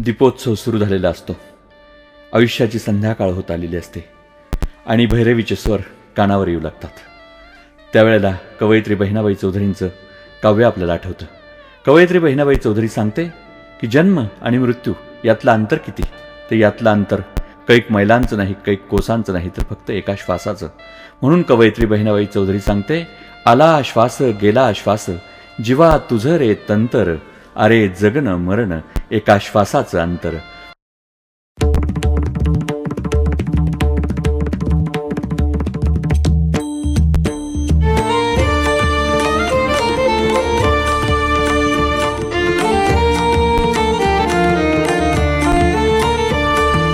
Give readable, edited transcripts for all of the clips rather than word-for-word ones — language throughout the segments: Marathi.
दीपोत्सव सुरू झालेला असतो. आयुष्याची संध्याकाळ होत आलेली असते आणि भैरवीचे स्वर कानावर येऊ लागतात. त्यावेळेला कवयित्री बहिणाबाई चौधरींचं काव्य आपल्याला आठवतं. कवयित्री बहिणाबाई चौधरी सांगते की जन्म आणि मृत्यू यातलं अंतर किती, ते यातलं अंतर कैक मैलांचं नाही, कैक कोसांचं नाही, तर फक्त एका श्वासाचं. म्हणून कवयित्री बहिणाबाई चौधरी सांगते, आला श्वास गेला श्वास, जीवा तुझं रे तंतर, अरे जगन मरण एका श्वासाचं अंतर.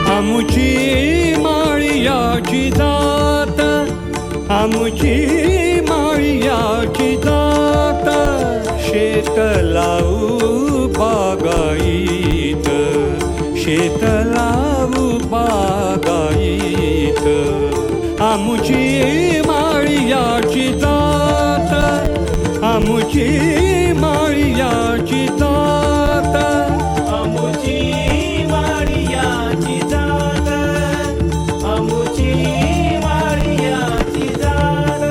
आमुची माळियाची जात, आमुची माळियाची जात, शेत लावू बागायीत, शेत लावू बागायीत. आमुची माळियाची जात, आमुची माळियाची जात, आमुची माळियाची जात, आमुची माळियाची जात.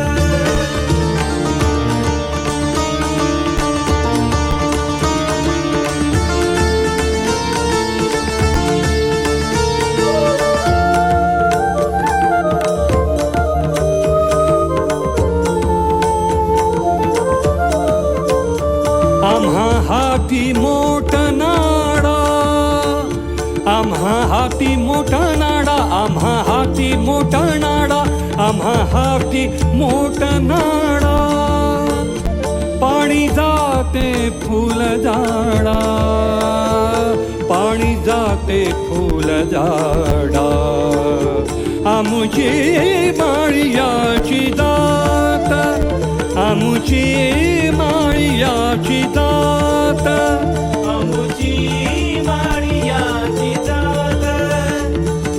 आम्हा हाती मोठ नाडा, आम्हा हाती मोठा नाडा, आम्हा हाती मोठा नाडा, आम्हा हाती मोठा नाडा. पाणी जाते फुल झाडा, पाणी जाते फुल झाडा. आमुची माळियाची जात, आमुची माळियाची जात, आमुची माळियाची जात,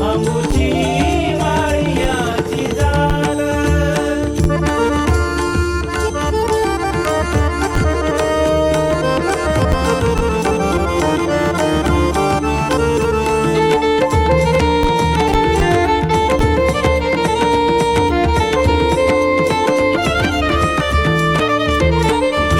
आमुची माळियाची जात.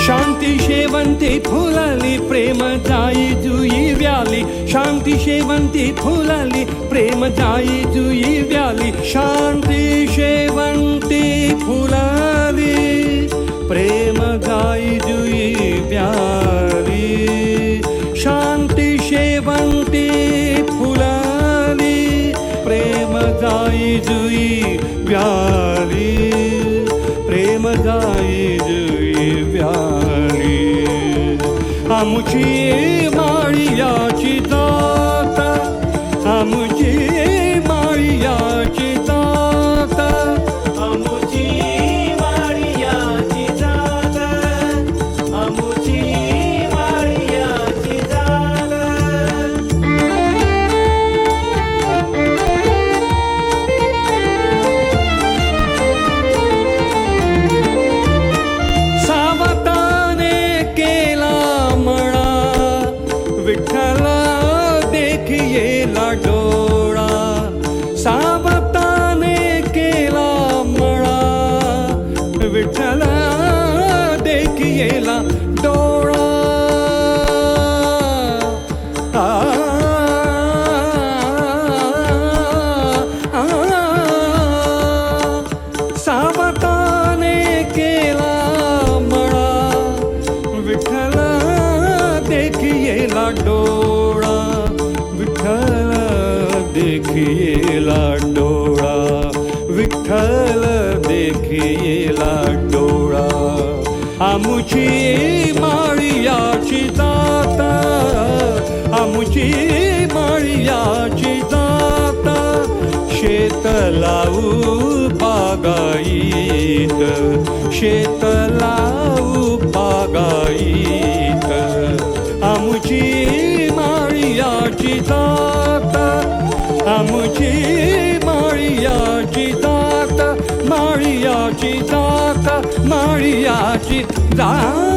शांती शेवंती फुलली, प्रेम जाई जुई व्याली, शांती शेवंती फुलली, प्रेम जाई जुई व्याली. शांती शेवंती फुलली, प्रेम जाई जुई व्याली, शांती शेवंती फुलली, प्रेम जाई जुई व्याली, प्रेम जाई जुई व्याली. आमुची माळियाची जात, आमुची माळियाची जात, आमुची माळियाची जात, आमुची माळियाची जात. सावताने केला मळा, विठ्ठल देखियेला डोळा. सावताने केला मळा, विठ्ठल देखियेला डोळा. सावताने केला मळा, विठ्ठल देखियेला डोळा, विठ्ठल देखियेला डोळा, विठ्ठल देखियेला डोळा. आमुची माळियाची जात, आमुची माळियाची जात, शेत लावू बागायीत, शेत लावू बागायीत. आमुची माळियाची जात, आमुची माळियाची जात, माळियाची जात, माळियाची जात.